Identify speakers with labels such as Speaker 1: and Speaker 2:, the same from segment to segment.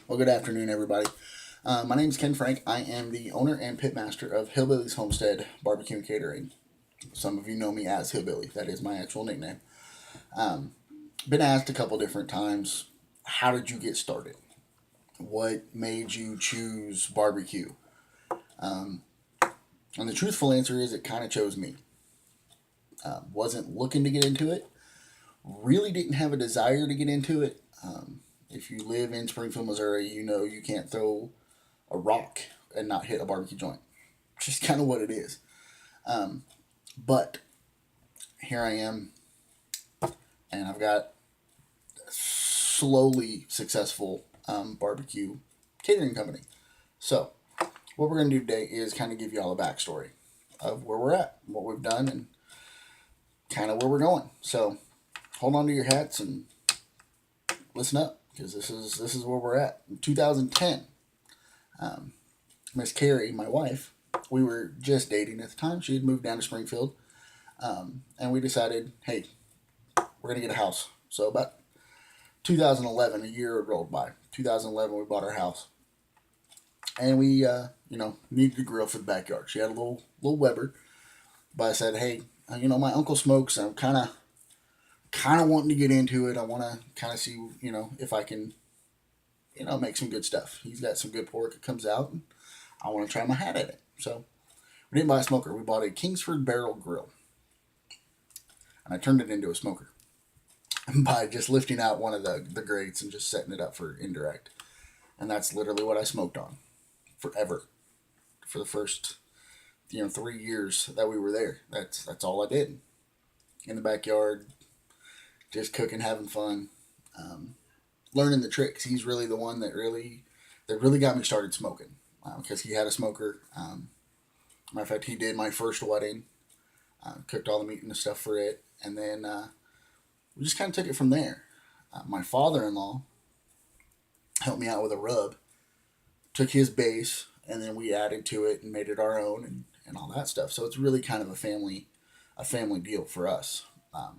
Speaker 1: Well, good afternoon, everybody. My name is Ken Frank. I am the owner and pitmaster of Hillbilly's Homestead Barbecue and Catering. Some of you know me as Hillbilly. That is my actual nickname. Um, been asked a couple different times, how did you get started? What made you choose barbecue? Um, and the truthful answer is it kind of chose me. Wasn't looking to get into it. Really didn't have a desire to get into it. If you live in Springfield, Missouri, you know you can't throw a rock and not hit a barbecue joint. Just kind of what it is. Um, but here I am, and I've got a slowly successful barbecue catering company. So, what we're going to do today is kind of give you all a backstory of where we're at, what we've done, and kind of where we're going. So, hold on to your hats and listen up because this is where we're at. In 2010, um, Miss Carrie, my wife, we were just dating at the time. She had moved down to Springfield, and we decided, hey, we're gonna get a house. So about 2011, a year rolled by. 2011, we bought our house, and we, needed a grill for the backyard. She had a little Weber, but I said, hey, my uncle smokes, and I'm kind of wanting to get into it. I want to kind of see, if I can, make some good stuff. He's got some good pork that comes out, and I want to try my hat at it. So we didn't buy a smoker. We bought a Kingsford barrel grill, and I turned it into a smoker by just lifting out one of the grates and just setting it up for indirect. And that's literally what I smoked on forever for the first 3 years that we were there. That's all I did in the backyard, just cooking, having fun, um, learning the tricks. He's really the one that really got me started smoking because he had a smoker. Matter of fact, he did my first wedding, cooked all the meat and the stuff for it, and then we just kind of took it from there. My father-in-law helped me out with a rub, took his base, and then we added to it and made it our own and all that stuff. So it's really kind of a family deal for us.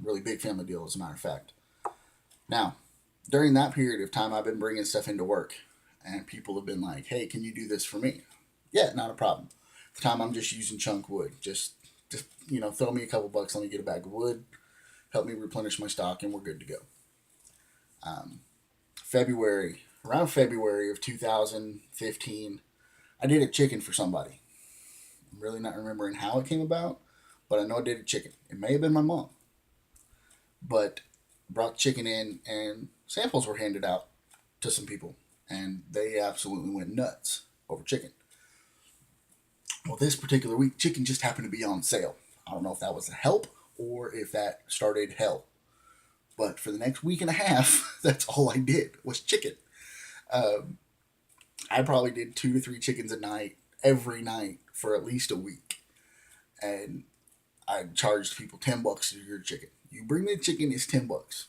Speaker 1: Really big family deal, as a matter of fact. Now, during that period of time, I've been bringing stuff into work, and people have been like, "Hey, can you do this for me?" Yeah, not a problem. At the time, I'm just using chunk wood. Just throw me a couple bucks, let me get a bag of wood, help me replenish my stock, and we're good to go. Um, around February of 2015, I did a chicken for somebody. I'm really not remembering how it came about, but I know I did a chicken. It may have been my mom, but brought chicken in and samples were handed out to some people, and they absolutely went nuts over chicken. Well, this particular week, chicken just happened to be on sale. I don't know if that was a help or if that started hell, but for the next week and a half, that's all I did was chicken. Um, I probably did 2 to 3 chickens a night every night for at least a week, and I charged people $10 for your chicken. You bring me the chicken, it's $10,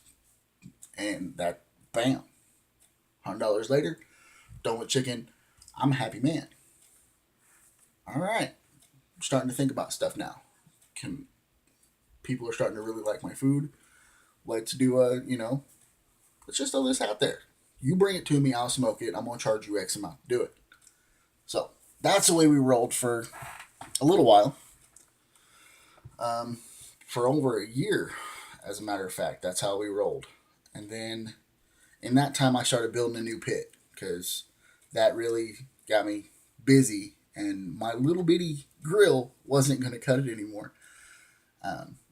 Speaker 1: and that, bam, $100 later, done with chicken. I'm a happy man. All right, I'm starting to think about stuff now. Can People are starting to really like my food? Let's do let's just throw this out there. You bring it to me, I'll smoke it. I'm gonna charge you X amount to do it. So that's the way we rolled for a little while, um, for over a year, as a matter of fact. That's how we rolled. And then in that time, I started building a new pit because that really got me busy, and my little bitty grill wasn't going to cut it anymore.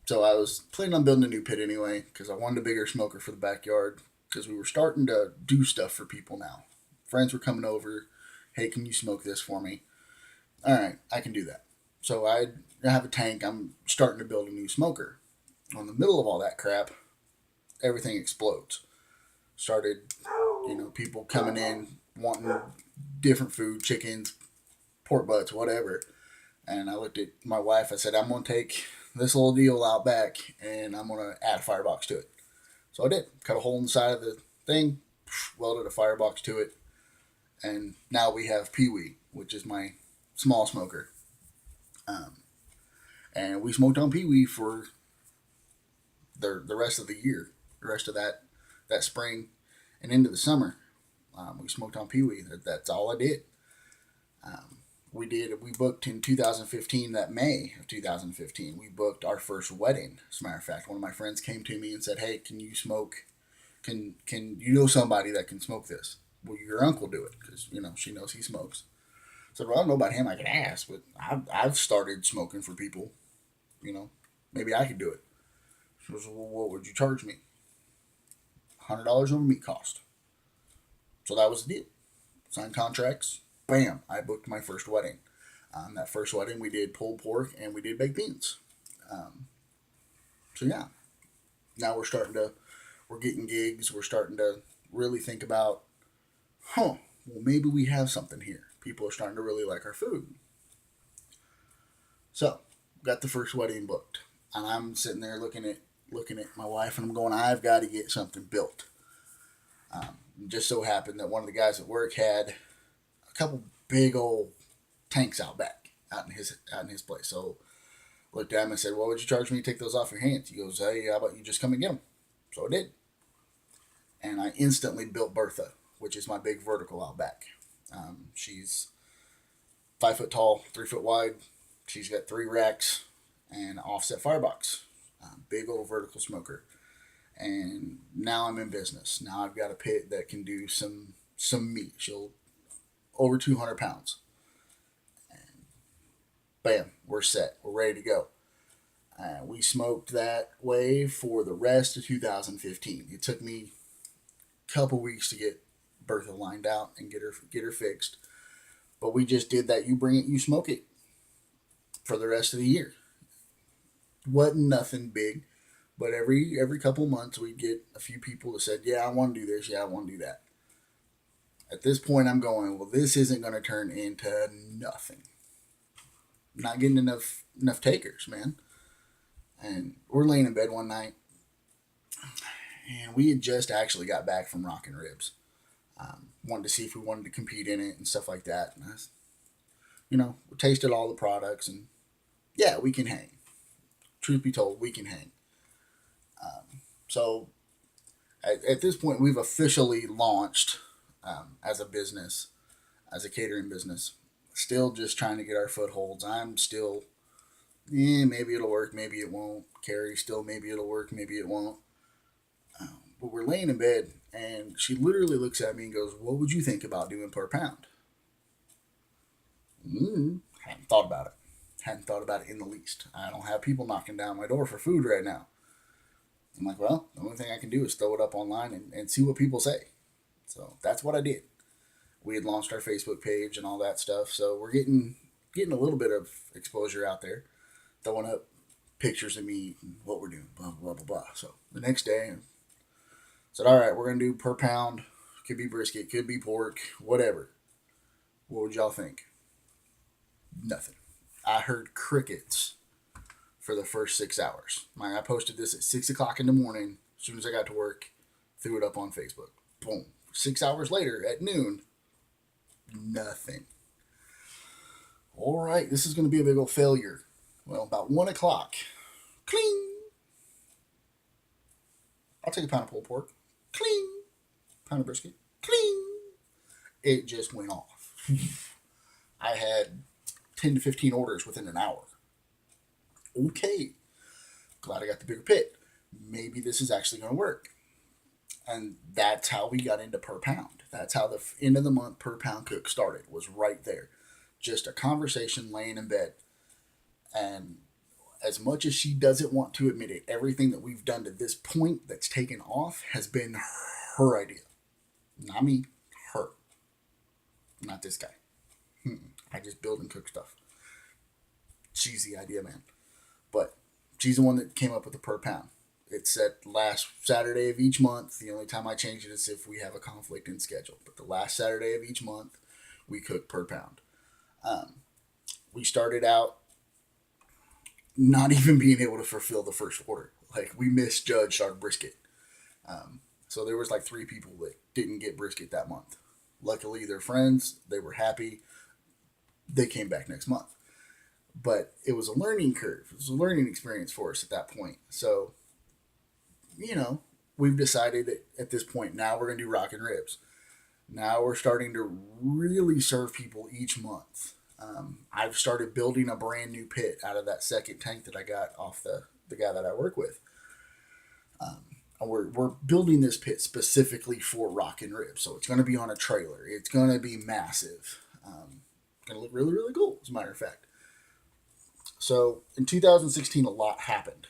Speaker 1: So I was planning on building a new pit anyway because I wanted a bigger smoker for the backyard because we were starting to do stuff for people now. Friends were coming over. Hey, can you smoke this for me? All right, I can do that. So I have a tank. I'm starting to build a new smoker. On the middle of all that crap, everything explodes. Started, people coming in wanting different food, chickens, pork butts, whatever. And I looked at my wife. I said, I'm going to take this little deal out back and I'm going to add a firebox to it. So I did. Cut a hole in the side of the thing, welded a firebox to it, and now we have Pee Wee, which is my small smoker. Um, and we smoked on Pee Wee for the rest of the year, the rest of that spring and into the summer. We smoked on Pee Wee. That's all I did. We booked in 2015, that May of 2015, we booked our first wedding. As a matter of fact, one of my friends came to me and said, "Hey, can you smoke? Can you know somebody that can smoke this? Will your uncle do it? Because she knows he smokes." I said, "Well, I don't know about him. I can ask, but I've started smoking for people. You know, maybe I could do it." She goes, "Well, what would you charge me?" $100 over meat cost. So that was the deal. Signed contracts. Bam! I booked my first wedding. That first wedding, we did pulled pork and we did baked beans. Um, so yeah, now we're getting gigs. We're starting to really think about, well, maybe we have something here. People are starting to really like our food. So got the first wedding booked, and I'm sitting there looking at my wife, and I'm going, I've got to get something built. It just so happened that one of the guys at work had a couple big old tanks out back, out in his place. So I looked at him and said, "What would you charge me to take those off your hands?" He goes, "Hey, how about you just come and get them?" So I did, and I instantly built Bertha, which is my big vertical out back. She's 5 foot tall, 3 foot wide. She's got 3 racks and offset firebox. Big old vertical smoker. And now I'm in business. Now I've got a pit that can do some meat. She'll over 200 pounds. Bam, we're set. We're ready to go. We smoked that way for the rest of 2015. It took me a couple weeks to get Bertha lined out and get her fixed. But we just did that. You bring it, you smoke it for the rest of the year. Wasn't nothing big, but every couple months we'd get a few people that said, "Yeah, I want to do this. Yeah, I want to do that." At this point, I'm going, well, this isn't going to turn into nothing. I'm not getting enough takers, man. And we're laying in bed one night, and we had just actually got back from Rockin' Ribs. Wanted to see if we wanted to compete in it and stuff like that. And we tasted all the products, and yeah, we can hang. Truth be told, we can hang. So at this point, we've officially launched as a business, as a catering business. Still just trying to get our footholds. I'm still, maybe it'll work, maybe it won't. Carrie still, maybe it'll work, maybe it won't. But we're laying in bed, and she literally looks at me and goes, "What would you think about doing per pound?" Hadn't thought about it. Hadn't thought about it in the least. I don't have people knocking down my door for food right now. I'm like, well, the only thing I can do is throw it up online and see what people say. So that's what I did. We had launched our Facebook page and all that stuff, so we're getting a little bit of exposure out there, throwing up pictures of me and what we're doing, blah blah blah blah. So the next day, I said, "All right, we're gonna do per pound. Could be brisket, could be pork, whatever. What would y'all think?" Nothing. I heard crickets for the first 6 hours. I posted this at 6 o'clock in the morning. As soon as I got to work, threw it up on Facebook. Boom. 6 hours later at noon, nothing. All right, this is going to be a big old failure. Well, about 1 o'clock, cling. I'll take a pound of pulled pork. Cling. Pound of brisket. Cling. It just went off. I had 10 to 15 orders within an hour. Okay, glad I got the bigger pit. Maybe this is actually going to work. And that's how we got into per pound. That's how the end of the month per pound cook started, was right there. Just a conversation laying in bed. And as much as she doesn't want to admit it, everything that we've done to this point that's taken off has been her idea. Not me, her. Not this guy. I just build and cook stuff. She's the idea man. But she's the one that came up with the per pound. It's set last Saturday of each month. The only time I change it is if we have a conflict in schedule. But the last Saturday of each month, we cook per pound. We started out not even being able to fulfill the first order. Like, we misjudged our brisket. So there was like 3 people that didn't get brisket that month. Luckily, they're friends. They were happy. They came back next month. But it was a learning curve. It was a learning experience for us at that point. So, we've decided that at this point now we're going to do Rockin' Ribs. Now we're starting to really serve people each month. I've started building a brand new pit out of that second tank that I got off the guy that I work with. We're building this pit specifically for rock and rib. So it's going to be on a trailer. It's going to be massive. Going to look really, really cool, as a matter of fact. So in 2016, a lot happened.